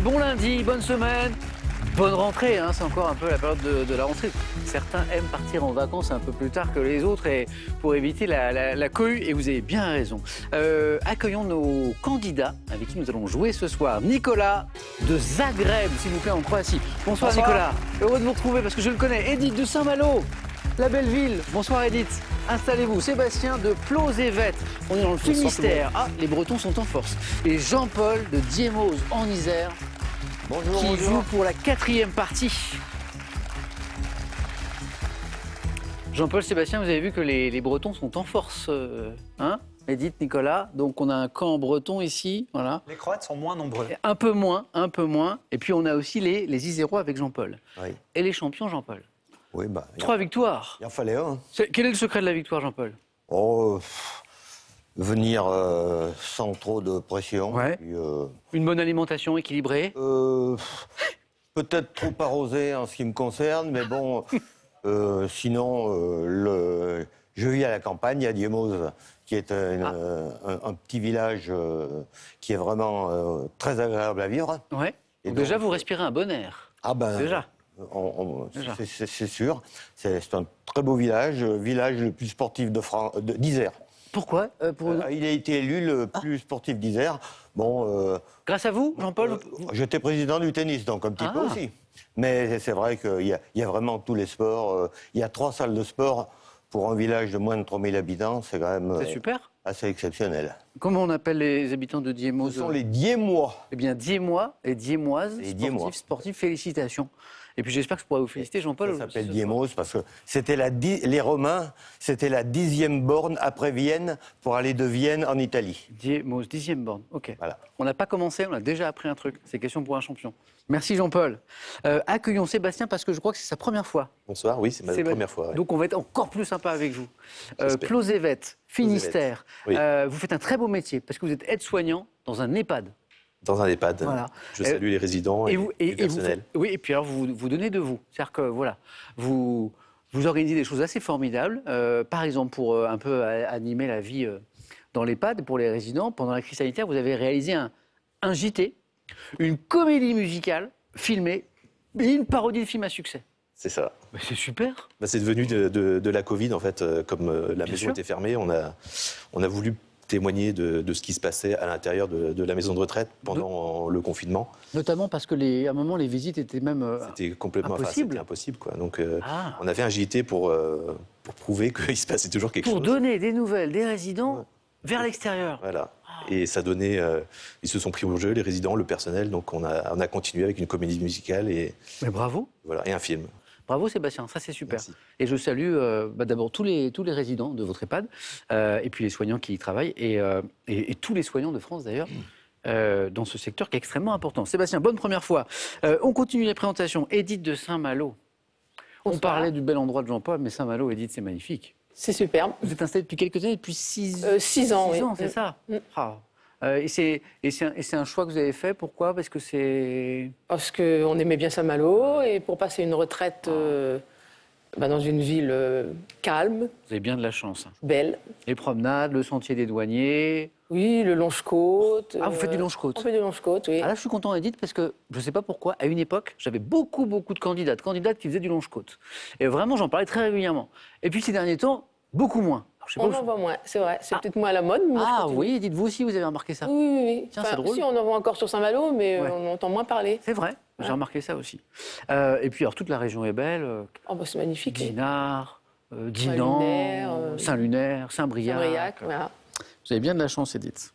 bon lundi, bonne semaine, bonne rentrée, hein, c'est encore un peu la période de la rentrée. Certains aiment partir en vacances un peu plus tard que les autres et pour éviter la cohue, et vous avez bien raison. Accueillons nos candidats avec qui nous allons jouer ce soir. Nicolas de Zagreb, s'il vous plaît, en Croatie. Bonsoir, Nicolas, heureux de vous retrouver parce que je le connais. Edith de Saint-Malo, la belle ville. Bonsoir Edith, installez-vous. Sébastien de Plozévet, on est dans le Finistère. Ah, les Bretons sont en force. Et Jean-Paul de Diémoz en Isère, bonjour, qui joue pour la 4e partie. Jean-Paul, Sébastien, vous avez vu que les Bretons sont en force, hein, Edith, Nicolas. Donc on a un camp breton ici, voilà. Les Croates sont moins nombreux. Un peu moins, un peu moins. Et puis on a aussi les Isérois avec Jean-Paul. Oui. Et les champions, Jean-Paul. Oui, bah, 3 victoires. Il en fallait un. Quel est le secret de la victoire, Jean-Paul? Oh, venir sans trop de pression. Ouais. Puis, une bonne alimentation équilibrée. Peut-être trop arrosé en ce qui me concerne, mais bon, sinon, je vis à la campagne, à Diémoz, qui est un petit village qui est vraiment très agréable à vivre. Ouais. Et Donc, déjà, donc, vous respirez un bon air. Ah ben, Déjà. C'est sûr. C'est un très beau village, village le plus sportif d'Isère. Pourquoi Il a été élu le plus sportif d'Isère. Bon, grâce à vous, Jean-Paul j'étais président du tennis, donc un petit peu aussi. Mais c'est vrai qu'il y a vraiment tous les sports. Il y a 3 salles de sport pour un village de moins de 3000 habitants. C'est quand même super. assez exceptionnel. Comment on appelle les habitants de Diémoz? Ce sont les Diémois. Eh bien, Diémois et Diémoises, sportifs, félicitations. Et puis j'espère que je pourrai vous féliciter, Jean-Paul. Ça s'appelle Diémoz parce que c'était les Romains, c'était la 10e borne après Vienne pour aller de Vienne en Italie. Diémoz, 10e borne, ok. Voilà. On n'a pas commencé, on a déjà appris un truc. C'est question pour un champion. Merci Jean-Paul. Accueillons Sébastien parce que je crois que c'est sa première fois. Bonsoir, oui, c'est ma première fois. Ouais. Donc on va être encore plus sympa avec vous. Plozévet, Finistère, oui. vous faites un très beau métier parce que vous êtes aide-soignant dans un EHPAD. Dans un EHPAD. Voilà. Je salue les résidents et le personnel. Oui, et puis alors vous donnez de vous. C'est-à-dire que voilà, vous organisez des choses assez formidables. Par exemple, pour un peu animer la vie dans l'EHPAD, pour les résidents, pendant la crise sanitaire, vous avez réalisé un JT, une comédie musicale filmée et une parodie de film à succès. C'est ça. Mais c'est super. C'est devenu de la Covid, en fait. Comme la maison était fermée, on a voulu témoigner de ce qui se passait à l'intérieur de la maison de retraite pendant le confinement. Notamment parce que à un moment, les visites étaient même c'était complètement impossible. C'était impossible, quoi. Donc, on a fait un JT pour prouver qu'il se passait toujours quelque chose. Pour donner des nouvelles des résidents vers l'extérieur. Voilà. Et ça donnait... ils se sont pris au jeu, les résidents, le personnel. Donc, on a continué avec une comédie musicale et... Mais bravo. Voilà, et un film. Bravo Sébastien, ça c'est super. Merci. Et je salue d'abord tous les résidents de votre EHPAD, et puis les soignants qui y travaillent, et tous les soignants de France d'ailleurs, dans ce secteur qui est extrêmement important. Sébastien, bonne première fois. On continue les présentations. Edith de Saint-Malo. On parlait du bel endroit de Jean-Paul, mais Saint-Malo, Edith, c'est magnifique. C'est superbe. Vous êtes installée depuis quelques années, depuis 6 ans. 6 ans, oui. C'est ça. Et c'est un choix que vous avez fait, pourquoi? Parce que c'est... Parce qu'on aimait bien Saint-Malo et pour passer une retraite dans une ville calme. Vous avez bien de la chance. Belle. Les promenades, le sentier des douaniers... Oui, le Longe-Côte. Ah, vous faites du Longe-Côte? On fait du Longe-Côte, oui. Ah là, je suis content, Edith, parce que je ne sais pas pourquoi, à une époque, j'avais beaucoup de candidates qui faisaient du Longe-Côte. Et vraiment, j'en parlais très régulièrement. Et puis ces derniers temps, beaucoup moins. On en voit moins, c'est vrai. C'est peut-être moins à la mode. Mais oui, dites-vous aussi, vous avez remarqué ça? Oui. Tiens, c'est drôle. Si, on en voit encore sur Saint-Malo, mais on entend moins parler. C'est vrai, j'ai remarqué ça aussi. Et puis, alors, toute la région est belle. C'est magnifique. Dinard, Dinan, Saint-Lunaire, Saint-Briac. Voilà. Vous avez bien de la chance, Edith.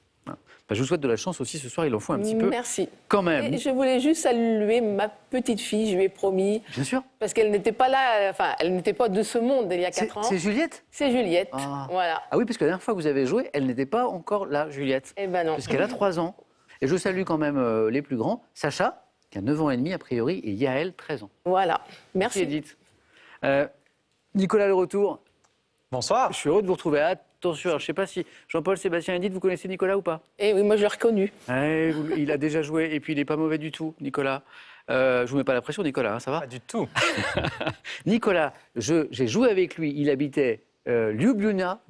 Je vous souhaite de la chance aussi ce soir, il en faut un petit peu. Merci. Quand même. Et je voulais juste saluer ma petite fille, je lui ai promis. Bien sûr. Parce qu'elle n'était pas là, elle n'était pas de ce monde il y a 4 ans. C'est Juliette? C'est Juliette, voilà. Ah oui, parce que la dernière fois que vous avez joué, elle n'était pas encore là, Juliette. Eh ben non. Parce qu'elle a 3 ans. Et je salue quand même les plus grands. Sacha, qui a 9 ans et demi a priori, et Yael, 13 ans. Voilà, merci. Edith. Nicolas, le retour. Bonsoir. Je suis heureux de vous retrouver. Attention, je ne sais pas si Jean-Paul, Sébastien, Edith, vous connaissez Nicolas ou pas? Eh oui, moi je l'ai reconnu. Il a déjà joué et puis il n'est pas mauvais du tout, Nicolas. Je ne vous mets pas la pression, Nicolas, hein, ça va? Pas du tout. Nicolas, j'ai joué avec lui, il habitait Ljubljana.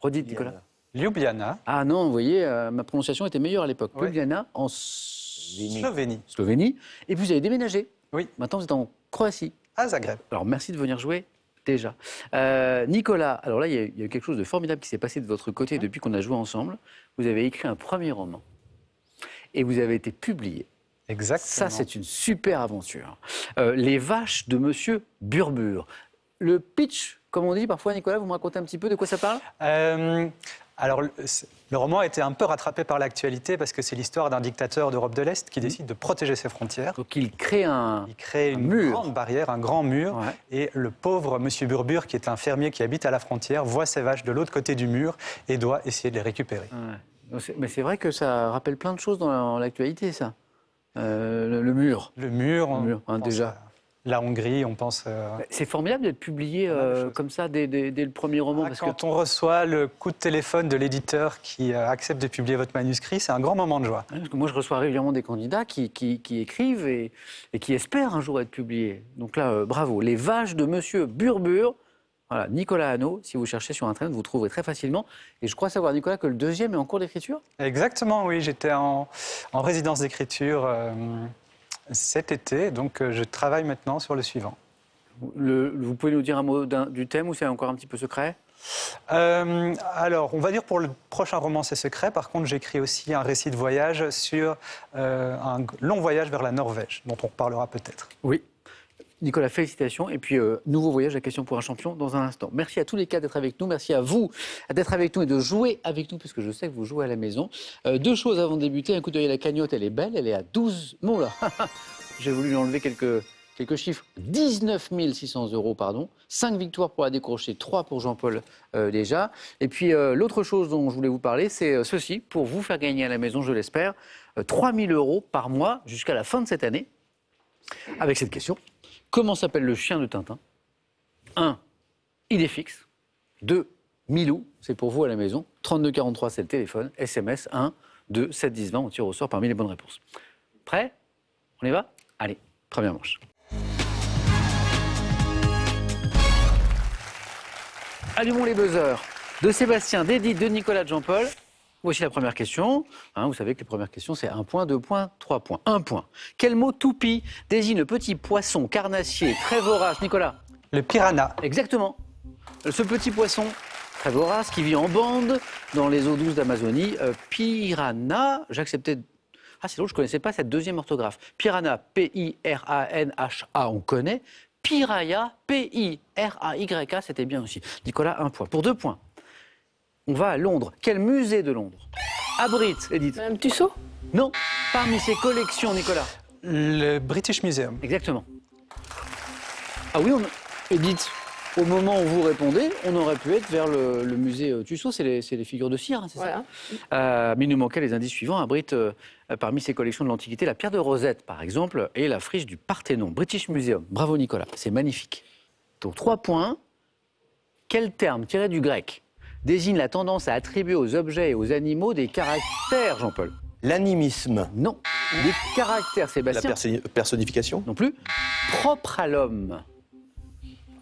Redites, Nicolas. Ljubljana. Ah non, vous voyez, ma prononciation était meilleure à l'époque. Oui. Ljubljana, en Slovénie. Slovénie. Et puis vous avez déménagé. Oui. Maintenant, vous êtes en Croatie. À Zagreb. Alors, merci de venir jouer déjà. Nicolas, alors là, il y a eu quelque chose de formidable qui s'est passé de votre côté depuis qu'on a joué ensemble. Vous avez écrit un premier roman et vous avez été publié. Exactement. Ça, c'est une super aventure. Les vaches de Monsieur Burbure. Le pitch, comme on dit parfois, Nicolas, vous me racontez un petit peu de quoi ça parle? Alors, le roman a été un peu rattrapé par l'actualité parce que c'est l'histoire d'un dictateur d'Europe de l'Est qui décide de protéger ses frontières. Donc, il crée Il crée une mur. grande barrière, un grand mur. Ouais. Et le pauvre Monsieur Burbure, qui est un fermier qui habite à la frontière, voit ses vaches de l'autre côté du mur et doit essayer de les récupérer. Ouais. Mais c'est vrai que ça rappelle plein de choses dans l'actualité, ça. Le mur. Le mur, Le mur, hein, on pense déjà. à la Hongrie, on pense... C'est formidable d'être publié comme ça dès le premier roman. Parce quand on reçoit le coup de téléphone de l'éditeur qui accepte de publier votre manuscrit, c'est un grand moment de joie. Parce que moi, je reçois régulièrement des candidats qui écrivent et qui espèrent un jour être publiés. Donc là, bravo. Les vaches de Monsieur Burbure. Voilà, Nicolas Hannot, si vous cherchez sur Internet, vous trouverez très facilement. Et je crois savoir, Nicolas, que le deuxième est en cours d'écriture. Exactement, oui. J'étais en résidence d'écriture cet été, donc je travaille maintenant sur le suivant. Vous pouvez nous dire un mot du thème ou c'est encore un petit peu secret? Alors, on va dire pour le prochain roman, c'est secret. Par contre, j'écris aussi un récit de voyage sur un long voyage vers la Norvège, dont on reparlera peut-être. Oui. Nicolas, félicitations. Et puis, nouveau voyage à Question pour un champion dans un instant. Merci à tous les quatre d'être avec nous. Merci à vous d'être avec nous et de jouer avec nous, parce que je sais que vous jouez à la maison. Deux choses avant de débuter. Un coup d'œil à la cagnotte, elle est belle. Elle est à 12... Non, là, j'ai voulu lui enlever quelques chiffres. 19 600 €, pardon. 5 victoires pour la décrocher, 3 pour Jean-Paul déjà. Et puis, l'autre chose dont je voulais vous parler, c'est ceci, pour vous faire gagner à la maison, je l'espère, 3 000 € par mois jusqu'à la fin de cette année. Avec cette question. Comment s'appelle le chien de Tintin? 1. Idée fixe. 2. Milou, c'est pour vous à la maison. 32 43, c'est le téléphone. SMS 1 2 7 10 20, on tire au sort parmi les bonnes réponses. Prêt? On y va? Allez, première manche. Allumons les buzzers de Sébastien, d'Edith, de Nicolas, de Jean-Paul. Voici la première question. Vous savez que les premières questions, c'est 1 point, 2 points, 3 points. 1 point. Quel mot toupie désigne le petit poisson carnassier très vorace? Nicolas? Le piranha. Exactement. Ce petit poisson très vorace qui vit en bande dans les eaux douces d'Amazonie. Piranha, j'acceptais... Ah, c'est drôle, je ne connaissais pas cette deuxième orthographe. Piranha, P-I-R-A-N-H-A, on connaît. Piraya, P-I-R-A-Y-A, c'était bien aussi. Nicolas, 1 point. Pour 2 points. On va à Londres. Quel musée de Londres abrite, Edith? Madame Tussaud? Non, parmi ses collections, Nicolas. Le British Museum. Exactement. Ah oui, Edith, au moment où vous répondez, on aurait pu être vers le musée Tussaud, c'est les figures de cire, hein, c'est Voilà. ça? Mais il nous manquait les indices suivants. Abrite parmi ses collections de l'Antiquité la pierre de Rosette, par exemple, et la friche du Parthénon. British Museum. Bravo, Nicolas, c'est magnifique. Donc 3 points. Quel terme tiré du grec désigne la tendance à attribuer aux objets et aux animaux des caractères, Jean-Paul? L'animisme. Non. Des caractères, La Sébastien? personnification. Non plus. Propre à l'homme.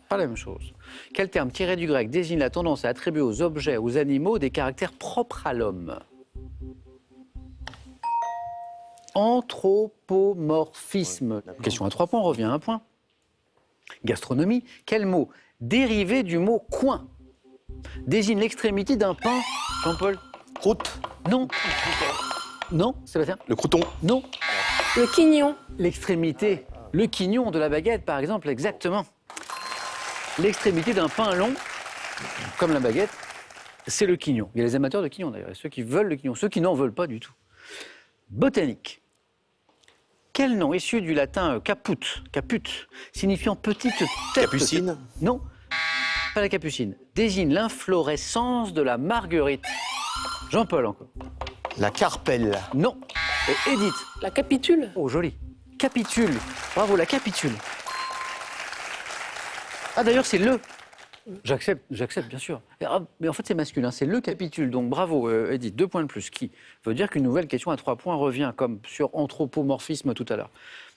Pas la même chose. Quel terme tiré du grec désigne la tendance à attribuer aux objets, aux animaux, des caractères propres à l'homme? Anthropomorphisme. Question à 3 points, on revient à 1 point. Gastronomie. Quel mot dérivé du mot coin désigne l'extrémité d'un pain, Jean-Paul? Croûte. Non. Non, Sébastien? Le crouton. Non. Le quignon. L'extrémité. Le quignon de la baguette, par exemple, exactement. L'extrémité d'un pain long, comme la baguette, c'est le quignon. Il y a les amateurs de quignon, d'ailleurs, et ceux qui veulent le quignon, ceux qui n'en veulent pas du tout. Botanique. Quel nom issu du latin caput, signifiant petite tête? Capucine. Non, pas la capucine. Désigne l'inflorescence de la marguerite. Jean-Paul encore. La carpelle. Non. Et Edith. La capitule. Oh, joli. Capitule. Bravo, la capitule. Ah, d'ailleurs, c'est le. J'accepte, bien sûr. Mais en fait, c'est masculin, c'est le capitule. Donc, bravo, Edith. 2 points de plus. Qui veut dire qu'une nouvelle question à 3 points revient, comme sur anthropomorphisme tout à l'heure.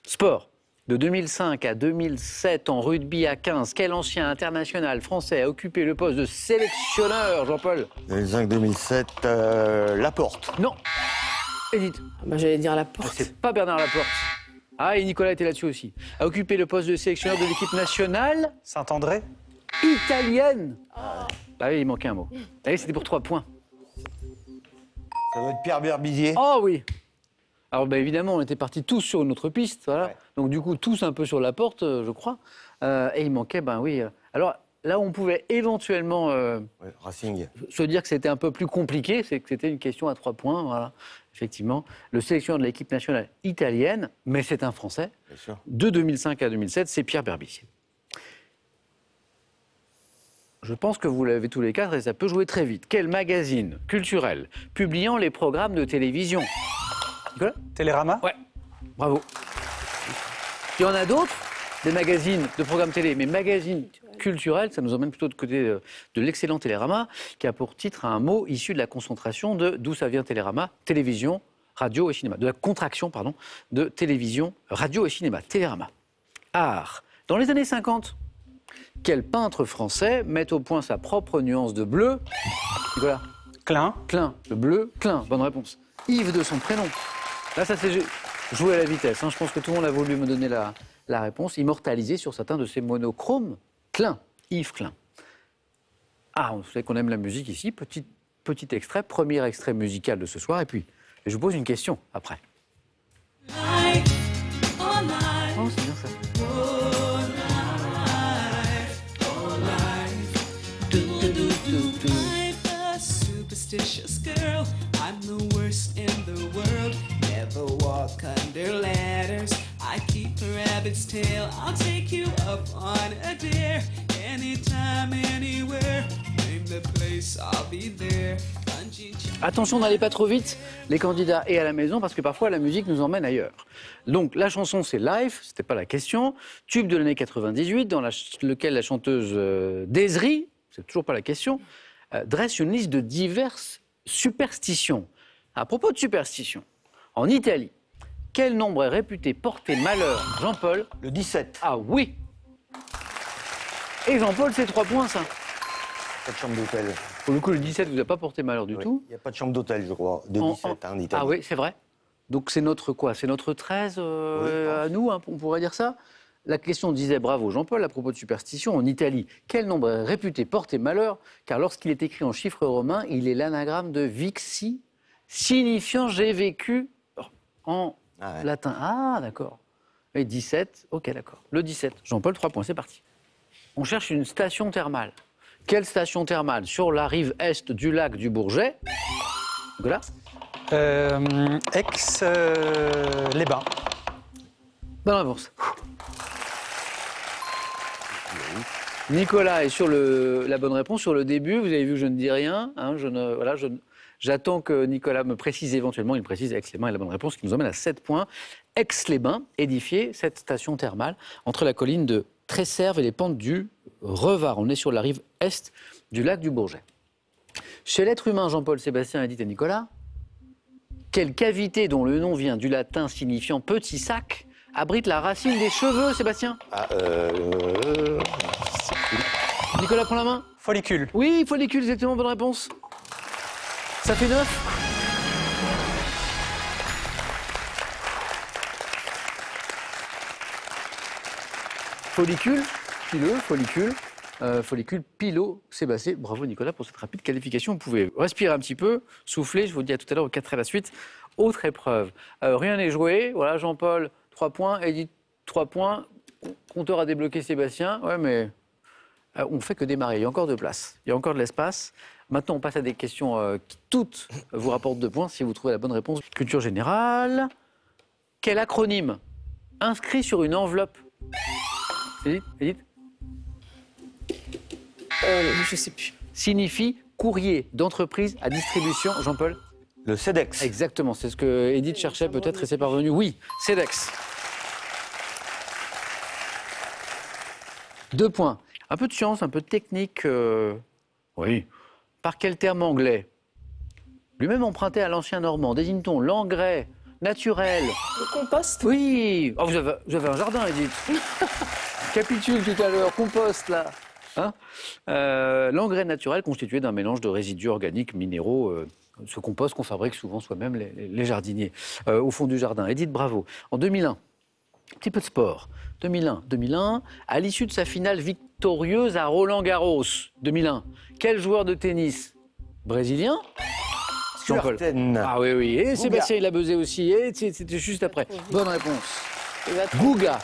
Sport. De 2005 à 2007, en rugby à 15, quel ancien international français a occupé le poste de sélectionneur, Jean-Paul? 2005-2007, Laporte. Non. Edith. Bah, j'allais dire la porte. C'est pas Bernard Laporte. Ah, et Nicolas était là-dessus aussi. A occupé le poste de sélectionneur de l'équipe nationale Saint-André. italienne. Ah oui, il manquait un mot. Ah oui, c'était pour 3 points. Ça doit être Pierre Berbizier. Oh oui. Alors bah, évidemment, on était partis tous sur une autre piste, voilà. Ouais. Donc du coup, tous un peu sur la porte, je crois. Et il manquait, ben oui. Alors là, on pouvait éventuellement Ouais, Racing. se dire que c'était un peu plus compliqué, c'est que c'était une question à 3 points, voilà. Effectivement, le sélectionneur de l'équipe nationale italienne, mais c'est un Français, Bien sûr. de 2005 à 2007, c'est Pierre Berbizier. Je pense que vous l'avez tous les 4 et ça peut jouer très vite. Quel magazine culturel publiant les programmes de télévision? Nicolas? Télérama. Ouais, bravo. Il y en a d'autres, des magazines de programmes télé, mais magazines culturels, ça nous emmène plutôt de côté de l'excellent Télérama, qui a pour titre un mot issu de la concentration de d'où ça vient Télérama, télévision, radio et cinéma, de la contraction, pardon, de télévision, radio et cinéma, Télérama. Art. Dans les années 50, quel peintre français met au point sa propre nuance de bleu? Nicolas? Klein. Klein, le bleu, Klein, bonne réponse. Yves de son prénom. Là, ça c'est joué à la vitesse. Hein. Je pense que tout le monde a voulu me donner la réponse. Immortalisé sur certains de ces monochromes. Klein, Yves Klein. Ah, on sait qu'on aime la musique ici. Petit extrait, premier extrait musical de ce soir. Et puis, je vous pose une question après. Oh, c'est bien ça. Superstitious girl, I'm the worst in the world. Never walk under ladders. I keep a rabbit's tail. I'll take you up on a dare. Anytime, anywhere. Name the place, I'll be there. Attention, n'allez pas trop vite, les candidats et à la maison, parce que parfois la musique nous emmène ailleurs. Donc la chanson c'est Life, c'était pas la question. Tube de l'année 98, dans lequel la chanteuse Desri, c'est toujours pas la question, dresse une liste de diverses superstitions. À propos de superstitions, en Italie, quel nombre est réputé porter malheur? Jean-Paul? Le 17. Ah oui. Et Jean-Paul, c'est 3 points, ça. Pas de chambre d'hôtel. Pour le coup, le 17 vous a pas porté malheur du tout. Il n'y a pas de chambre d'hôtel, je crois, de 17 en Italie. Ah oui, c'est vrai. Donc c'est notre quoi? C'est notre 13 à nous, hein, on pourrait dire ça. La question disait, bravo Jean-Paul, à propos de superstition, en Italie, quel nombre est réputé porter malheur? Car lorsqu'il est écrit en chiffres romains, il est l'anagramme de vixi, signifiant j'ai vécu en latin. Ah, d'accord. Et 17, ok, d'accord. Le 17, Jean-Paul, 3 points, c'est parti. On cherche une station thermale. Quelle station thermale sur la rive est du lac du Bourget? Voilà. Les Bains. Bonne réponse. Nicolas est sur la bonne réponse. Sur le début, vous avez vu que je ne dis rien. Hein, j'attends que Nicolas me précise éventuellement. Il précise Aix-les-Bains est la bonne réponse, qui nous emmène à 7 points. Aix-les-Bains, édifiée, cette station thermale, entre la colline de Tresserve et les pentes du Revard. On est sur la rive est du lac du Bourget. Chez l'être humain, Jean-Paul, Sébastien, Edith et Nicolas, quelle cavité dont le nom vient du latin signifiant petit sac abrite la racine des cheveux, Sébastien? Nicolas, prends la main. Follicule. Oui, follicule, exactement, bonne réponse. Ça fait 9. Follicule, pileux, follicule. Follicule, pilot, Sébastien. Bravo Nicolas pour cette rapide qualification. Vous pouvez respirer un petit peu, souffler. Je vous dis à tout à l'heure aux 4 à la suite. Autre épreuve. Rien n'est joué. Voilà, Jean-Paul, 3 points. Edith, 3 points. Compteur à débloquer Sébastien. Ouais, mais on fait que démarrer. Il y a encore de place. Il y a encore de l'espace. Maintenant, on passe à des questions qui toutes vous rapportent 2 points si vous trouvez la bonne réponse. Culture générale. Quel acronyme inscrit sur une enveloppe? Edith? Je sais plus. Signifie courrier d'entreprise à distribution. Jean-Paul? Le CEDEX. Exactement, c'est ce que Edith cherchait peut-être et c'est parvenu. Oui, CEDEX. 2 points. Un peu de science, un peu de technique. Oui. Par quel terme anglais, lui-même emprunté à l'ancien normand, désigne-t-on l'engrais naturel? Le compost? Oui. Oh, vous avez un jardin, Edith. Capitule tout à l'heure, compost là. Hein, l'engrais naturel constitué d'un mélange de résidus organiques, minéraux, ce compost qu'on fabrique souvent soi-même, les jardiniers, au fond du jardin. Edith, bravo. En 2001, un petit peu de sport. 2001, à l'issue de sa finale victorieuse à Roland-Garros, 2001, quel joueur de tennis brésilien? Jean-Paul. Ah oui, oui. Et Sébastien, il a buzzé aussi. Et c'était juste après. Bonne réponse. Gouga.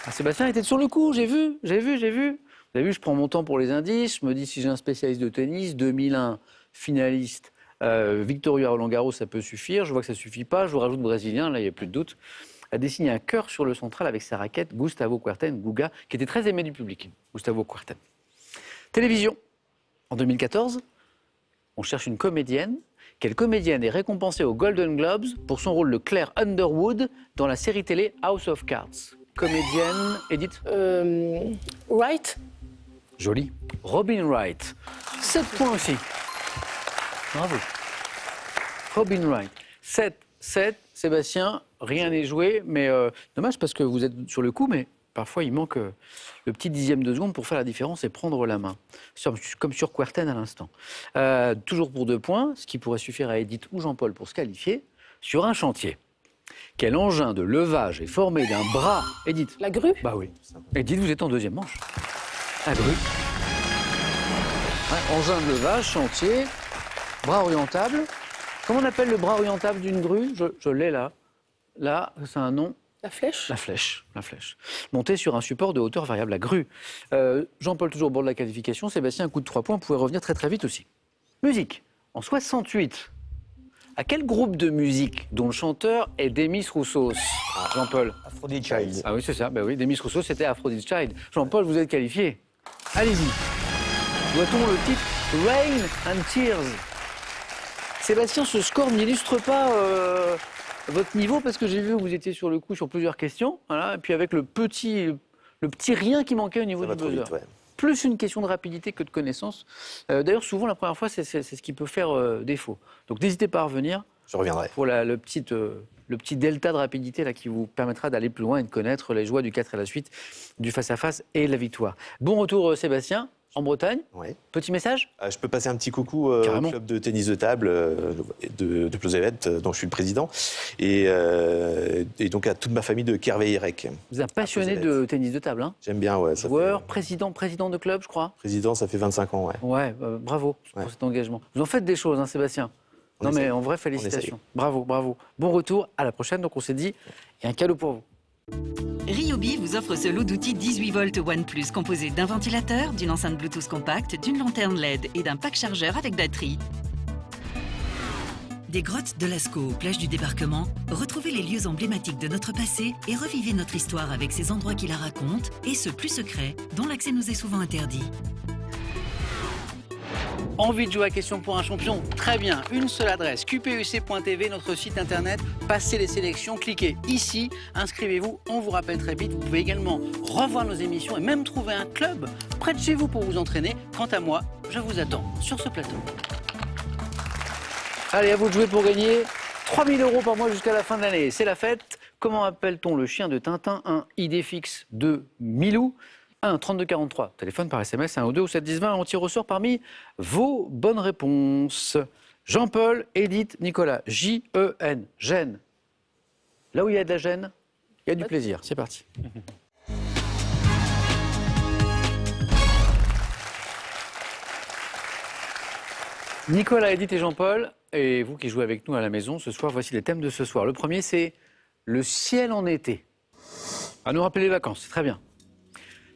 Ah, Sébastien était sur le coup, j'ai vu. Vous avez vu, je prends mon temps pour les indices. Je me dis, si j'ai un spécialiste de tennis, 2001, finaliste, victorieux à Roland-Garros, ça peut suffire. Je vois que ça ne suffit pas. Je vous rajoute brésilien, là, il n'y a plus de doute. A dessiné un cœur sur le central avec sa raquette, Gustavo Kuerten, Guga, qui était très aimé du public. Gustavo Kuerten. Télévision. En 2014, on cherche une comédienne. Quelle comédienne est récompensée aux Golden Globes pour son rôle de Claire Underwood dans la série télé House of Cards? Comédienne, Edith? Wright. Joli. Robin Wright. 7 points aussi. Bravo. Robin Wright. 7. Sébastien, rien n'est joué, mais dommage parce que vous êtes sur le coup, mais parfois il manque le petit dixième de seconde pour faire la différence et prendre la main. Comme sur Kuerten à l'instant. Toujours pour 2 points, ce qui pourrait suffire à Edith ou Jean-Paul pour se qualifier. Sur un chantier, quel engin de levage est formé d'un bras? Edith? La grue? Bah oui. Edith, vous êtes en deuxième manche. La grue. Ouais, engin de levage, chantier, bras orientable. Comment on appelle le bras orientable d'une grue? Je l'ai là. Là, c'est un nom. La flèche? La flèche. Montée sur un support de hauteur variable, la grue. Jean-Paul, toujours au bord de la qualification. Sébastien, un coup de 3 points, pouvait revenir très très vite aussi. Musique. En 68, à quel groupe de musique dont le chanteur est Demis Roussos? Jean-Paul. Aphrodite Child. Ah oui, c'est ça. Ben oui, Demis Roussos, c'était Aphrodite Child. Jean-Paul, vous êtes qualifié. Allez-y. Doit-on le titre Rain and Tears? Sébastien, ce score n'illustre pas votre niveau parce que j'ai vu que vous étiez sur le coup sur plusieurs questions. Voilà, et puis avec le petit rien qui manquait au niveau du buzzer. Plus une question de rapidité que de connaissance. D'ailleurs, souvent, la première fois, c'est ce qui peut faire défaut. Donc n'hésitez pas à revenir. Je reviendrai. Pour le petit delta de rapidité là, qui vous permettra d'aller plus loin et de connaître les joies du 4 et la suite, du face-à-face et la victoire. Bon retour, Sébastien. En Bretagne, petit message? Je peux passer un petit coucou au club de tennis de table de Plozévet, dont je suis le président, et donc à toute ma famille de Kerveillérec. Vous êtes un passionné de tennis de table, hein? J'aime bien, ouais. Joueur, président de club, je crois. Président, ça fait 25 ans, ouais. Ouais, bravo pour cet engagement. Vous en faites des choses, hein, Sébastien? Non mais en vrai, félicitations. Bravo. Bon retour, à la prochaine. Donc on s'est dit, il y a un cadeau pour vous. Ryobi vous offre ce lot d'outils 18 volts OnePlus composé d'un ventilateur, d'une enceinte Bluetooth compacte, d'une lanterne LED et d'un pack chargeur avec batterie. Des grottes de Lascaux aux plages du débarquement, retrouvez les lieux emblématiques de notre passé et revivez notre histoire avec ces endroits qui la racontent et ceux plus secrets dont l'accès nous est souvent interdit. Envie de jouer à Question pour un champion? Très bien, une seule adresse, qpuc.tv, notre site internet, passez les sélections, cliquez ici, inscrivez-vous, on vous rappelle très vite. Vous pouvez également revoir nos émissions et même trouver un club près de chez vous pour vous entraîner. Quant à moi, je vous attends sur ce plateau. Allez, à vous de jouer pour gagner 3 000 € par mois jusqu'à la fin de l'année. C'est la fête. Comment appelle-t-on le chien de Tintin? 1, idée fixe. 2, Milou. 1, 32 43. Téléphone par SMS, 1 ou 2 ou 7 10 20. On tire au sort parmi vos bonnes réponses. Jean-Paul, Edith, Nicolas. J-E-N. Gêne. Là où il y a de la gêne, il y a du plaisir. C'est parti. Nicolas, Edith et Jean-Paul, et vous qui jouez avec nous à la maison ce soir, voici les thèmes de ce soir. Le premier, c'est le ciel en été. À nous rappeler les vacances, c'est très bien.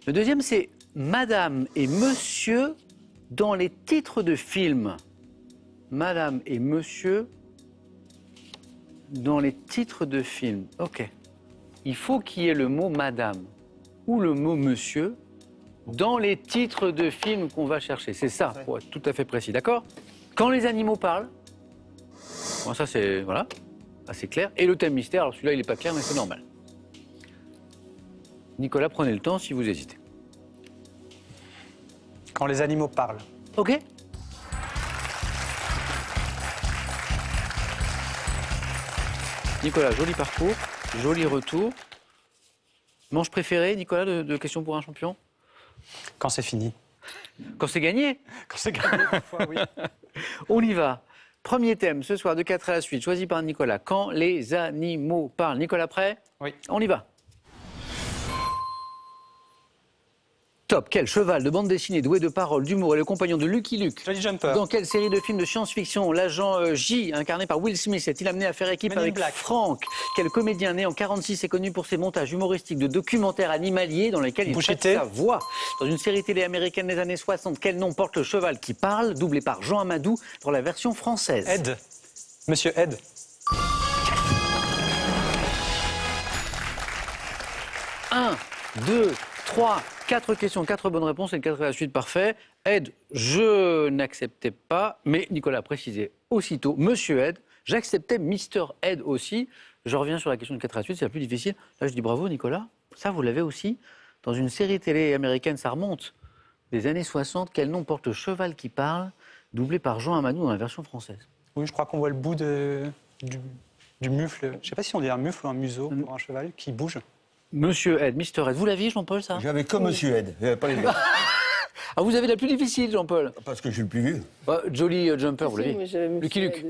Le deuxième, c'est Madame et Monsieur dans les titres de films. Madame et Monsieur dans les titres de films. Ok. Il faut qu'il y ait le mot Madame ou le mot Monsieur dans les titres de films qu'on va chercher. C'est ça, pour être tout à fait précis, d'accord? Quand les animaux parlent, bon, ça c'est voilà, assez clair. Et le thème mystère, alors celui-là il n'est pas clair, mais c'est normal. Nicolas, prenez le temps si vous hésitez. Quand les animaux parlent. Ok. Nicolas, joli parcours, joli retour. Manche préférée, Nicolas, de Question pour un champion? Quand c'est fini. Quand c'est gagné. Quand c'est gagné, parfois, oui. On y va. Premier thème ce soir de 4 à la suite, choisi par Nicolas. Quand les animaux parlent. Nicolas, prêt? Oui. On y va. Top. Quel cheval de bande dessinée doué de paroles, d'humour et le compagnon de Lucky Luke? Jolly Jumper. Dans quelle série de films de science-fiction l'agent J, incarné par Will Smith, est-il amené à faire équipe Men in avec Black. Franck? Quel comédien né en 1946 est connu pour ses montages humoristiques de documentaires animaliers dans lesquels il prête Bouchité. sa voix? Dans une série télé américaine des années 60, quel nom porte le cheval qui parle, doublé par Jean Amadou dans la version française? Ed. Monsieur Ed. 1, 2, 3, 4 questions, 4 bonnes réponses et le 4 à la suite parfait. Ed, je n'acceptais pas, mais Nicolas a précisé aussitôt, Monsieur Ed, j'acceptais Mister Ed aussi. Je reviens sur la question de 4 à la suite, c'est la plus difficile. Là, je dis bravo Nicolas, ça vous l'avez aussi. Dans une série télé américaine, ça remonte des années 60, quel nom porte le cheval qui parle, doublé par Jean Amadou dans la version française? Oui, je crois qu'on voit le bout du mufle. Je ne sais pas si on dit un mufle ou un museau pour un cheval qui bouge. Monsieur Ed, Mister Ed, vous l'aviez Jean-Paul ça? J'avais comme Monsieur Ed, j'avais pas les deux. Ah, vous avez la plus difficile Jean-Paul. Parce que je suis le plus vieux. Jolly Jumper, vous l'aviez? Lucky Luke.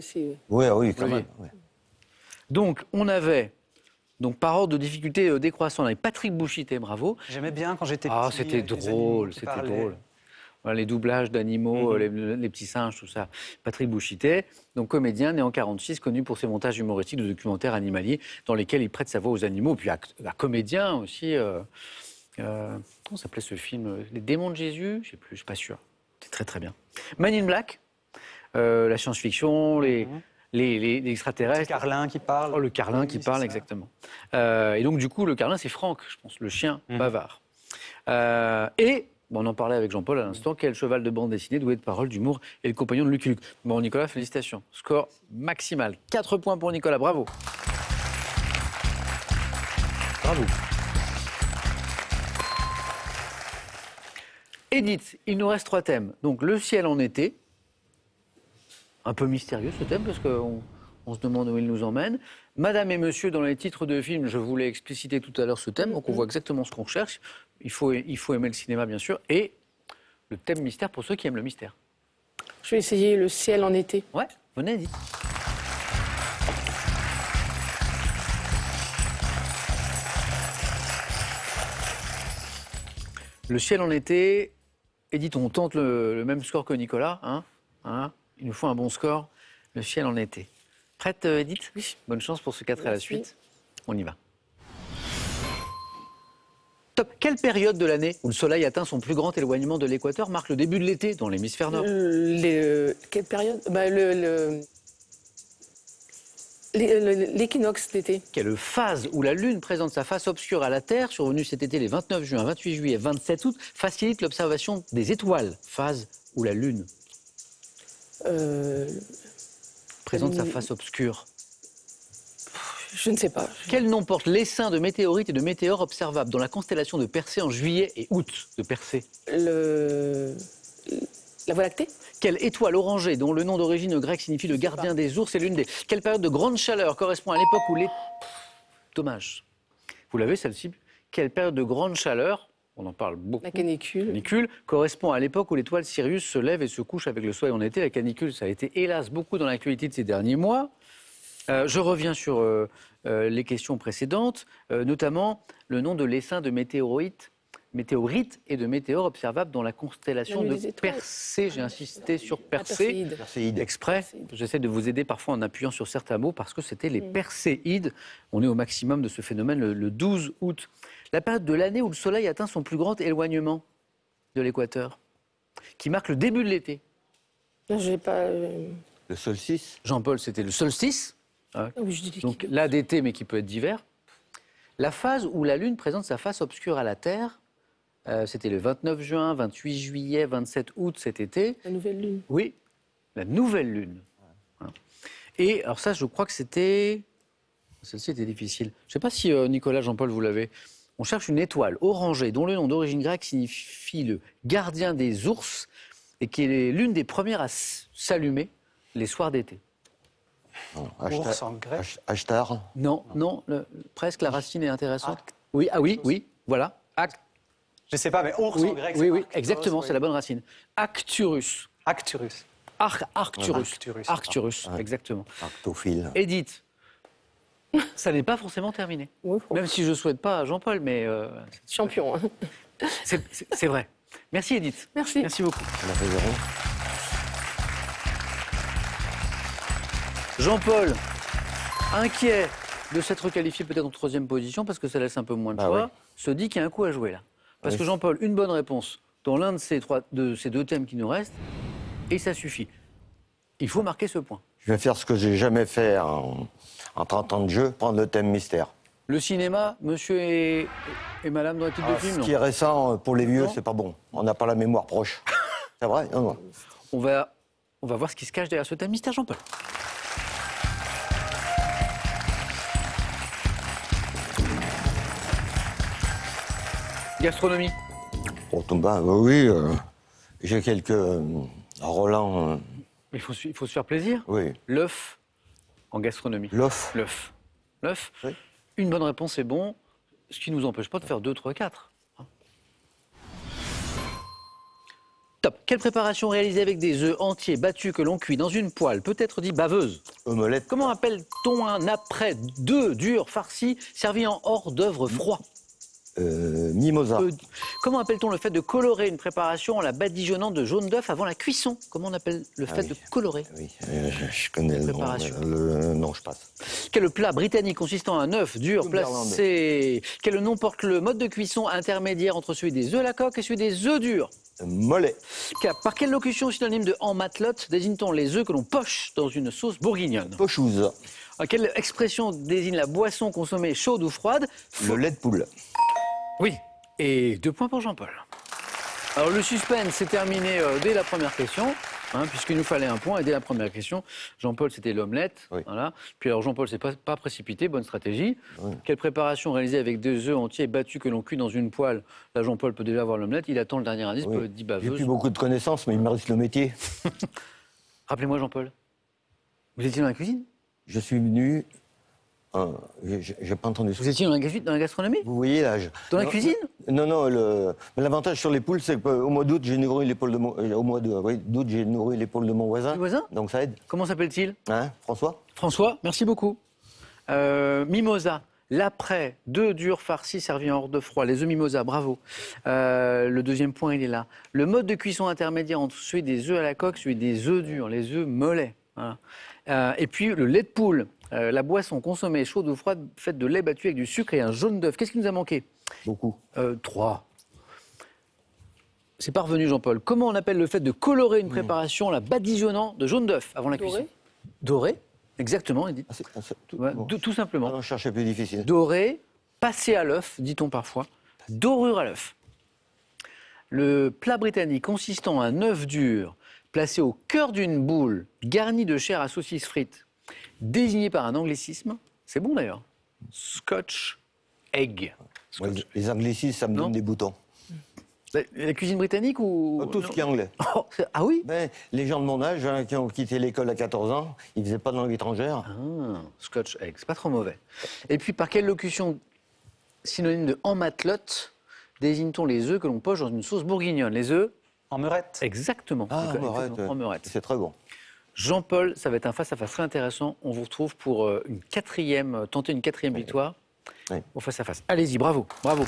Oui, oui, quand Oui. même. ouais. Donc, on avait, par ordre de difficulté décroissant, on avait Patrick Bouchité, bravo. J'aimais bien quand j'étais petit. Ah, c'était avec les animaux drôle, qui c'était parlaient. drôle. Voilà, les doublages d'animaux, les petits singes, tout ça. Patrick Bouchité, donc comédien né en 1946, connu pour ses montages humoristiques de documentaires animaliers dans lesquels il prête sa voix aux animaux. Puis comédien aussi. Comment s'appelait ce film? Les démons de Jésus? Je sais plus, je suis pas sûr. C'était très très bien. Man in Black, la science-fiction, les extraterrestres. Le carlin qui parle. Oh, le carlin Oui, qui c'est parle, ça. exactement. Et donc, du coup, le carlin, c'est Franck, je pense, le chien bavard. On en parlait avec Jean-Paul à l'instant, quel cheval de bande dessinée doué de paroles, d'humour et le compagnon de Lucky Luke. Bon, Nicolas, félicitations. Score maximal. 4 points pour Nicolas, bravo. Bravo. Edith, il nous reste 3 thèmes. Donc, le ciel en été. Un peu mystérieux ce thème, parce qu'on se demande où il nous emmène. Madame et Monsieur, dans les titres de films, je voulais expliciter tout à l'heure ce thème, donc on voit exactement ce qu'on cherche. Il faut aimer le cinéma, bien sûr. Et le thème mystère pour ceux qui aiment le mystère. Je vais essayer le ciel en été. Ouais, venez, Edith. Le ciel en été. Edith, on tente le même score que Nicolas. Hein. Il nous faut un bon score. Le ciel en été. Prête, Edith? Oui. Bonne chance pour ce 4 à la Merci. suite. On y va. Top. Quelle période de l'année où le soleil atteint son plus grand éloignement de l'équateur marque le début de l'été dans l'hémisphère nord? Quelle période? L'équinoxe d'été. Quelle phase où la Lune présente sa face obscure à la Terre, survenue cet été les 29 juin, 28 juillet, 27 août, facilite l'observation des étoiles? Phase où la Lune présente sa face obscure. Je ne sais pas. Quel nom porte l'essaim de météorites et de météores observables dans la constellation de Persée en juillet et août de Persée? La Voie lactée? Quelle étoile orangée, dont le nom d'origine grecque signifie le gardien des ours, est l'une des... Quelle période de grande chaleur correspond à l'époque où les... Dommage. Vous l'avez celle-ci? Quelle période de grande chaleur, on en parle beaucoup, La canicule. canicule, correspond à l'époque où l'étoile Sirius se lève et se couche avec le soleil en été? La canicule, ça a été hélas beaucoup dans l'actualité de ces derniers mois. Je reviens sur les questions précédentes, notamment le nom de l'essaim de météorites et de météores observables dans la constellation La nuit de des étoiles. Persée. J'ai insisté sur La Persée. Perséide. Exprès, j'essaie de vous aider parfois en appuyant sur certains mots parce que c'était les Perséides. On est au maximum de ce phénomène le 12 août. La période de l'année où le soleil atteint son plus grand éloignement de l'équateur, qui marque le début de l'été. Non, je n'ai pas. Le solstice. Jean-Paul, c'était le solstice, Ah oui, je dis donc là d'été mais qui peut être d'hiver. La phase où la Lune présente sa face obscure à la Terre, c'était le 29 juin, 28 juillet, 27 août cet été. la nouvelle lune. Oui, la nouvelle lune. Hein. Et alors ça, je crois que c'était... Celle-ci était difficile. Je ne sais pas si Nicolas, Jean-Paul, vous l'avez. On cherche une étoile orangée dont le nom d'origine grecque signifie le gardien des ours et qui est l'une des premières à s'allumer les soirs d'été. Ours en grec. Ashtar. Non, presque, la racine est intéressante. Oui, ah oui, voilà. Je sais pas, mais ours Oui, en grec, oui, c'est oui, Arcturus, exactement, oui. c'est la bonne racine. Arcturus. Arcturus. Arcturus. Arcturus. Arcturus, Ouais. exactement. Arctophile. Edith, ça n'est pas forcément terminé. Oui, Même si je ne souhaite pas à Jean-Paul, mais champion. Hein. c'est vrai. Merci Edith. Merci. Merci beaucoup. On a fait zéro. Jean-Paul, inquiet de s'être requalifié peut-être en 3e position parce que ça laisse un peu moins de Ah choix, oui. se dit qu'il y a un coup à jouer là. Parce Oui. que Jean-Paul, une bonne réponse dans l'un de ces 2 thèmes qui nous restent, et ça suffit. Il faut marquer ce point. Je vais faire ce que j'ai jamais fait en 30 ans de jeu, prendre le thème mystère. Le cinéma, monsieur et madame dans les titres de film, Ce non. qui est récent, pour les vieux, Non. c'est pas bon. On n'a pas la mémoire proche. C'est vrai? Non, non. On va voir ce qui se cache derrière ce thème mystère, Jean-Paul. Gastronomie. Bon, oui, j'ai quelques Roland. Il faut se faire plaisir. Oui. L'œuf en gastronomie. L'œuf. L'œuf. L'œuf. Oui. Une bonne réponse, c'est bon. Ce qui ne nous empêche pas de faire 2, 3, 4. Top. Quelle préparation réalisée avec des œufs entiers battus que l'on cuit dans une poêle peut être dit baveuse? Omelette. Comment appelle-t-on un après d'œufs durs farcis servi en hors d'œuvre froid? Mimosa. Comment appelle-t-on le fait de colorer une préparation en la badigeonnant de jaune d'œuf avant la cuisson? Comment on appelle le fait oui. de colorer? Oui, je connais le nom. Préparation. Non, je passe. Quel plat britannique consistant en un œuf dur Comme placé? Quel nom porte le mode de cuisson intermédiaire entre celui des œufs à la coque et celui des œufs durs? Mollet. Par quelle locution synonyme de en matelote désigne-t-on les œufs que l'on poche dans une sauce bourguignonne? Pochouze. Quelle expression désigne la boisson consommée chaude ou froide? Le lait de poule. Oui. Et 2 points pour Jean-Paul. Alors le suspense s'est terminé dès la première question, puisqu'il nous fallait un point. Et dès la première question, Jean-Paul, c'était l'omelette. Oui. Voilà. Puis alors Jean-Paul s'est pas précipité, bonne stratégie. Oui. Quelle préparation réalisée avec 2 œufs entiers battus que l'on cuit dans une poêle? Là, Jean-Paul peut déjà avoir l'omelette. Il attend le dernier indice, Oui. peut dire J'ai baveuse. plus beaucoup de connaissances, mais il me reste le métier. Rappelez-moi, Jean-Paul. Vous étiez dans la cuisine? Je suis venu. J'ai pas entendu ça. Vous étiez dans la gastronomie? Vous voyez là. Dans la cuisine? Non, non. Mais l'avantage sur les poules, c'est qu'au mois d'août, j'ai nourri l'épaule de d'août, j'ai nourri l'épaule de mon voisin. Du voisin? Donc ça aide. Comment s'appelle-t-il? Hein, François? François, merci beaucoup. Mimosa, l'après, 2 durs farcis servis en hors de froid. Les œufs mimosa, bravo. Le 2e point, il est là. Le mode de cuisson intermédiaire entre celui des œufs à la coque, celui des œufs durs, les œufs mollets. Voilà. Et puis le lait de poule, la boisson consommée chaude ou froide, faite de lait battu avec du sucre et un jaune d'œuf. Qu'est-ce qui nous a manqué? Beaucoup. 3. C'est parvenu, Jean-Paul. Comment on appelle le fait de colorer une préparation en la badigeonnant de jaune d'œuf avant la cuisson? Doré. Exactement, Edith. Ouais, Bon. tout simplement. On cherche plus difficile. Doré, passé à l'œuf, dit-on parfois. Dorure à l'œuf. Le plat britannique consistant en un œuf dur placé au cœur d'une boule garnie de chair à saucisse frite, désigné par un anglicisme, c'est bon d'ailleurs, Scotch egg. Ouais, les anglicismes, ça me Non. donne des boutons. La cuisine britannique ou... Tout ce qui est anglais. Oh, ah oui? Ben, les gens de mon âge, qui ont quitté l'école à 14 ans, ils ne faisaient pas de langue étrangère. Ah, Scotch egg, c'est pas trop mauvais. Et puis par quelle locution synonyme de en matelote désigne-t-on les œufs que l'on poche dans une sauce bourguignonne? Les œufs? En meurette. Exactement. Ah, Exactement, en meurette. c'est très bon. Jean-Paul, ça va être un face-à-face très intéressant. On vous retrouve pour tenter une quatrième victoire Oui. au face-à-face. Allez-y, bravo, bravo.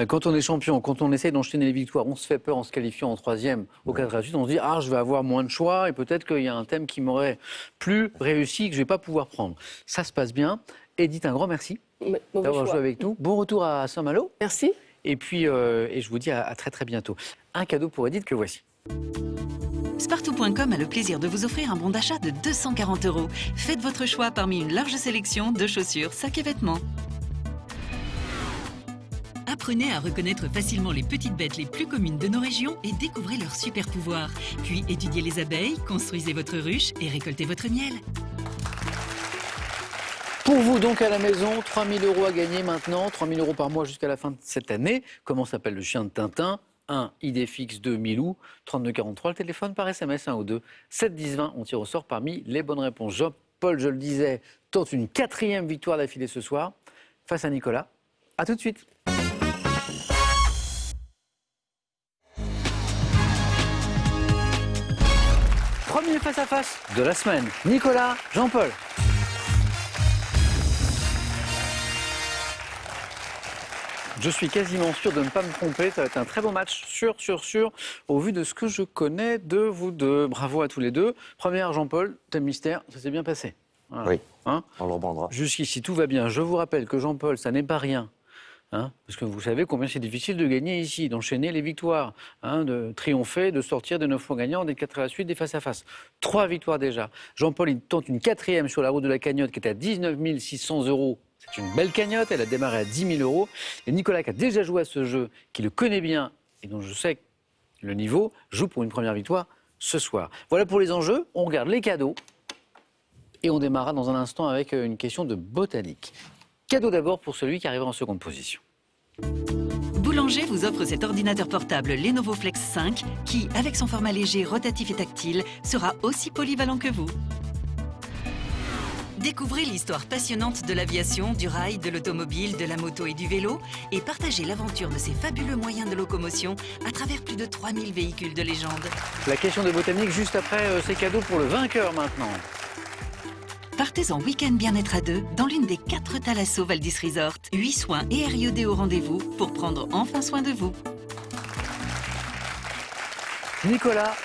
Quand on est champion, quand on essaie d'enchaîner les victoires, on se fait peur en se qualifiant en 3e au 4 à 8, on se dit « Ah, je vais avoir moins de choix et peut-être qu'il y a un thème qui m'aurait plus réussi que je ne vais pas pouvoir prendre. » Ça se passe bien. Edith, un grand merci Mauvais d'avoir choix. joué avec nous. Bon retour à Saint-Malo. Merci. Et puis, et je vous dis à très très bientôt. Un cadeau pour Edith que voici. Spartou.com a le plaisir de vous offrir un bon d'achat de 240 €. Faites votre choix parmi une large sélection de chaussures, sacs et vêtements. Apprenez à reconnaître facilement les petites bêtes les plus communes de nos régions et découvrez leurs super pouvoirs. Puis étudiez les abeilles, construisez votre ruche et récoltez votre miel. Pour vous donc à la maison, 3 000 € à gagner maintenant, 3 000 € par mois jusqu'à la fin de cette année. Comment s'appelle le chien de Tintin? 1, Idéfix 2, Milou, 3243, le téléphone par SMS 1 ou 2, 7 10 20, on tire au sort parmi les bonnes réponses. Jean-Paul, je le disais, tente une 4e victoire d'affilée ce soir face à Nicolas. A tout de suite. Premier face-à-face de la semaine. Nicolas, Jean-Paul. Je suis quasiment sûr de ne pas me tromper. Ça va être un très beau match, sûr, au vu de ce que je connais de vous deux. Bravo à tous les deux. Première, Jean-Paul, thème mystère, ça s'est bien passé. Voilà. Oui, hein, on le reprendra. Jusqu'ici, tout va bien. Je vous rappelle que Jean-Paul, ça n'est pas rien. Hein, parce que vous savez combien c'est difficile de gagner ici, d'enchaîner les victoires, hein, de triompher, de sortir de 9 fois gagnants, d'être 4 à la suite des face-à-face. 3 victoires déjà. Jean-Paul, il tente une 4e sur la route de la cagnotte qui est à 19 600 €. C'est une belle cagnotte, elle a démarré à 10 000 €. Et Nicolas, qui a déjà joué à ce jeu, qui le connaît bien et dont je sais le niveau, joue pour une première victoire ce soir. Voilà pour les enjeux. On regarde les cadeaux. Et on démarrera dans un instant avec une question de botanique. Cadeau d'abord pour celui qui arrivera en seconde position. Boulanger vous offre cet ordinateur portable Lenovo Flex 5 qui, avec son format léger, rotatif et tactile, sera aussi polyvalent que vous. Découvrez l'histoire passionnante de l'aviation, du rail, de l'automobile, de la moto et du vélo et partagez l'aventure de ces fabuleux moyens de locomotion à travers plus de 3000 véhicules de légende. La question de botanique juste après ces cadeaux pour le vainqueur maintenant. Partez en week-end bien-être à 2 dans l'une des 4 Thalasso Valdis Resort. 8 soins et RIED au rendez-vous pour prendre enfin soin de vous. Nicolas,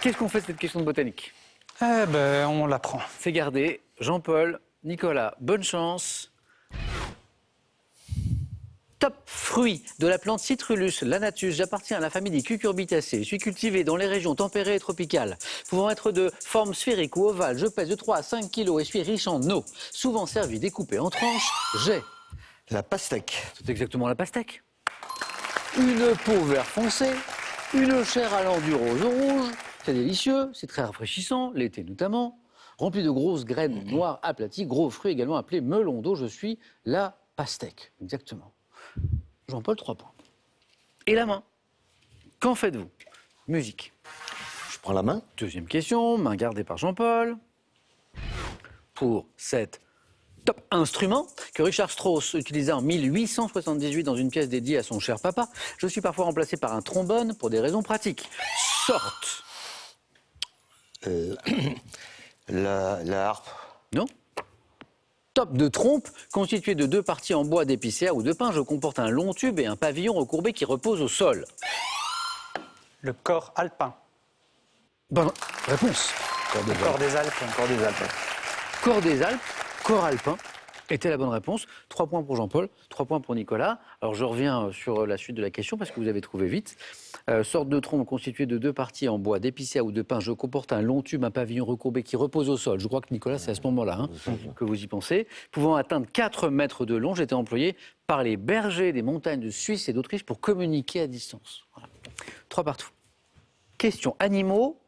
qu'est-ce qu'on fait de cette question de botanique? Eh ben, on la prend. C'est gardé. Jean-Paul, Nicolas, bonne chance. Top fruit de la plante Citrullus lanatus. J'appartiens à la famille des cucurbitacées. Je suis cultivé dans les régions tempérées et tropicales, pouvant être de forme sphérique ou ovale. Je pèse de 3 à 5 kg et suis riche en eau. Souvent servi découpé en tranches, j'ai... La pastèque. C'est exactement la pastèque. Une peau vert foncé, une chair allant du rose au rouge. C'est délicieux, c'est très rafraîchissant, l'été notamment. Rempli de grosses graines noires aplaties, gros fruits également appelés melons d'eau. Je suis la pastèque, exactement. Jean-Paul, 3 points. Et la main, qu'en faites-vous? Musique. Je prends la main. Deuxième question, main gardée par Jean-Paul. Pour cette top instrument que Richard Strauss utilisa en 1878 dans une pièce dédiée à son cher papa, je suis parfois remplacé par un trombone pour des raisons pratiques. Sorte. La harpe. Non. Top de trompe, constitué de 2 parties en bois d'épicéa ou de pin. Je comporte un long tube et un pavillon recourbé qui repose au sol. Le corps alpin. Bonne réponse. Le corps des Alpes. Corps des Alpes. Corps des Alpes, corps alpin, était la bonne réponse. 3 points pour Jean-Paul, 3 points pour Nicolas. Alors je reviens sur la suite de la question parce que vous avez trouvé vite. Sorte de trompe constituée de 2 parties en bois d'épicéa ou de pin. Je comporte un long tube, un pavillon recourbé qui repose au sol. Je crois que Nicolas, c'est à ce moment-là que vous y pensez. Pouvant atteindre 4 mètres de long, j'étais employé par les bergers des montagnes de Suisse et d'Autriche pour communiquer à distance. Voilà. 3 partout. Question animaux.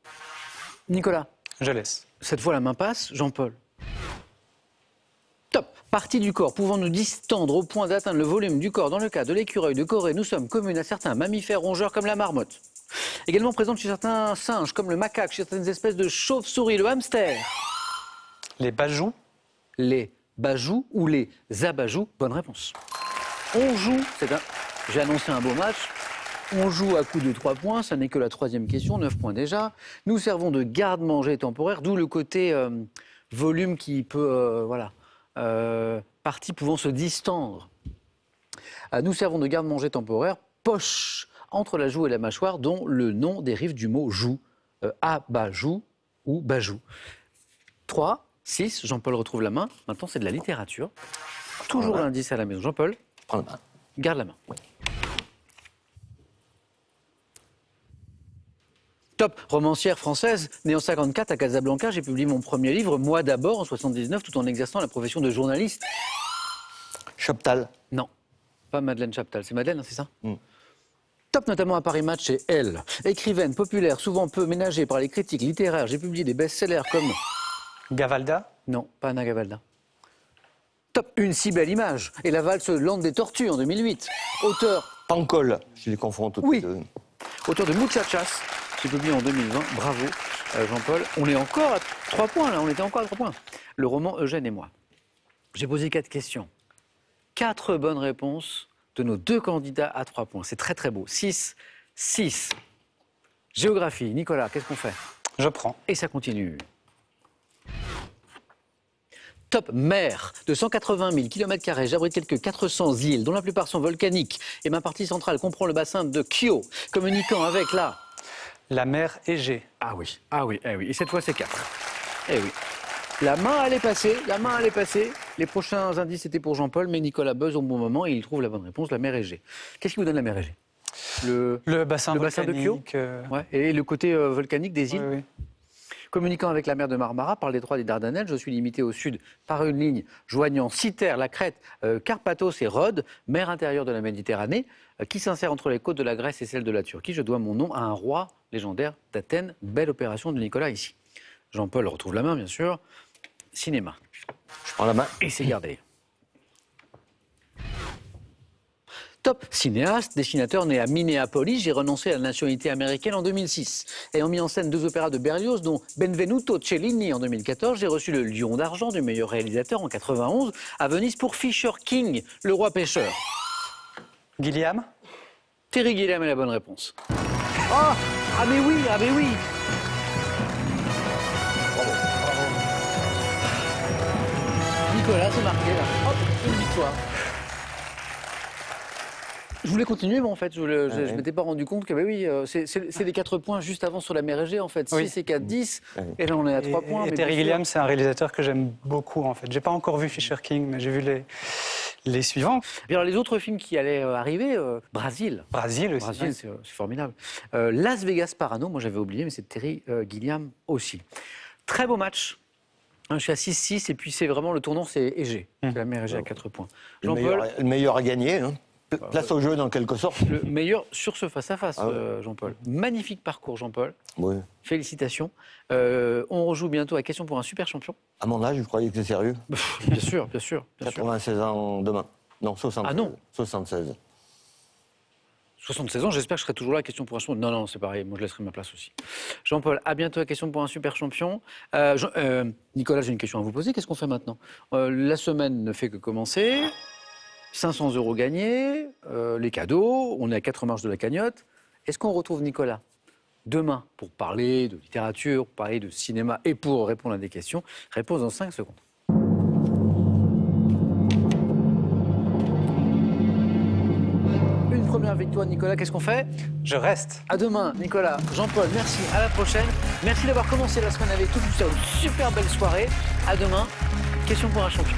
Nicolas. Je laisse. Cette fois, la main passe. Jean-Paul. Top. Partie du corps pouvant nous distendre au point d'atteindre le volume du corps. Dans le cas de l'écureuil de Corée, nous sommes communs à certains mammifères rongeurs comme la marmotte. Également présente chez certains singes comme le macaque, chez certaines espèces de chauves-souris, le hamster. Les bajous. Les bajous ou les abajous. Bonne réponse. On joue, j'ai annoncé un beau match. On joue à coup de 3 points, ça n'est que la 3e question, 9 points déjà. Nous servons de garde-manger temporaire, d'où le côté volume qui peut, partie pouvant se distendre. Nous servons de garde-manger temporaire, poche entre la joue et la mâchoire, dont le nom dérive du mot joue, abajou ou bajou. 3, 6, Jean-Paul retrouve la main. Maintenant, c'est de la littérature. Toujours l'indice à la maison. Jean-Paul, Prends la main. garde la main. Oui. Top, romancière française, née en 54 à Casablanca, j'ai publié mon premier livre, Moi d'abord, en 79, tout en exerçant la profession de journaliste. Chaptal. Non, pas Madeleine Chaptal, c'est Madeleine, c'est ça Top notamment à Paris Match et Elle. Écrivaine, populaire, souvent peu ménagée par les critiques littéraires, j'ai publié des best-sellers comme... Gavalda. Non, pas Anna Gavalda. Top, Une si belle image et la valse Lande des tortues en 2008. Auteur Pancol, je les confonds toutes les deux. Auteur de Muchachas, qui est publié en 2020. Bravo, Jean-Paul. On est encore à 3 points, là. On était encore à 3 points. Le roman Eugène et moi. J'ai posé 4 questions. 4 bonnes réponses de nos 2 candidats à 3 points. C'est très, très beau. 6, 6. Géographie. Nicolas, qu'est-ce qu'on fait? Je prends. Et ça continue. Top mer de 180 000 km², j'abrite quelques 400 îles, dont la plupart sont volcaniques. Et ma partie centrale comprend le bassin de Kyo, communiquant avec la mer Égée. Ah oui, ah oui, eh oui. Et cette fois, c'est 4. Eh oui. La main allait passer, la main allait passer. Les prochains indices étaient pour Jean-Paul, mais Nicolas buzz au bon moment et il trouve la bonne réponse, la mer Égée. Qu'est-ce qui vous donne la mer Égée? Le bassin de Kyo, ouais. Et le côté volcanique des îles. Oui. Communiquant avec la mer de Marmara par le détroit des Dardanelles, je suis limité au sud par une ligne joignant Cythère, la Crète, Carpathos et Rhodes, mer intérieure de la Méditerranée, qui s'insère entre les côtes de la Grèce et celles de la Turquie. Je dois mon nom à un roi légendaire d'Athènes. Belle opération de Nicolas ici. Jean-Paul retrouve la main, bien sûr. Cinéma. Je prends la main. Et c'est gardé. Top cinéaste, dessinateur né à Minneapolis, j'ai renoncé à la nationalité américaine en 2006. Ayant mis en scène 2 opéras de Berlioz, dont Benvenuto Cellini en 2014, j'ai reçu le Lion d'argent du meilleur réalisateur en 91 à Venise pour Fisher King, le roi pêcheur. Gilliam. Terry Gilliam est la bonne réponse. Oh, ah mais oui, ah mais oui. Bravo, bravo. Nicolas, c'est marqué là. Hop, une victoire. Je voulais continuer, mais en fait, je ne m'étais pas rendu compte que, bah oui, c'est les 4 points juste avant sur la mer Égée, en fait. 6 et 4, 10. Et là, on est à 3 points. Et Terry Gilliam, c'est un réalisateur que j'aime beaucoup, en fait. J'ai pas encore vu Fisher King, mais j'ai vu les suivants. Et alors, les autres films qui allaient arriver, Brésil. Brésil aussi. Brésil, c'est formidable. Las Vegas Parano, moi j'avais oublié, mais c'est Terry Gilliam aussi. Très beau match. Je suis à 6-6, et puis c'est vraiment le tournant, c'est Égée. C'est la mer Égée à 4 points. Le meilleur a gagné, hein. Place au jeu, dans quelque sorte. Le meilleur sur ce face-à-face, Jean-Paul. Magnifique parcours, Jean-Paul. Oui. Félicitations. On rejoue bientôt à Question pour un super champion. À mon âge, je croyais que c'était sérieux. Bien sûr, bien sûr. 96 ans demain. Non, 76. Ah non 76. 76 ans, j'espère que je serai toujours là à Question pour un champion. Non, non, c'est pareil, moi je laisserai ma place aussi. Jean-Paul, à bientôt à Question pour un super champion. Nicolas, j'ai une question à vous poser. Qu'est-ce qu'on fait maintenant? La semaine ne fait que commencer. 500 € gagnés, les cadeaux, on est à 4 marches de la cagnotte. Est-ce qu'on retrouve Nicolas demain pour parler de littérature, pour parler de cinéma et pour répondre à des questions? Réponse dans 5 secondes. Une première victoire, Nicolas, qu'est-ce qu'on fait? Je reste. À demain, Nicolas. Jean-Paul, merci, à la prochaine. Merci d'avoir commencé la semaine avec tout. Une super belle soirée. À demain, Question pour un champion.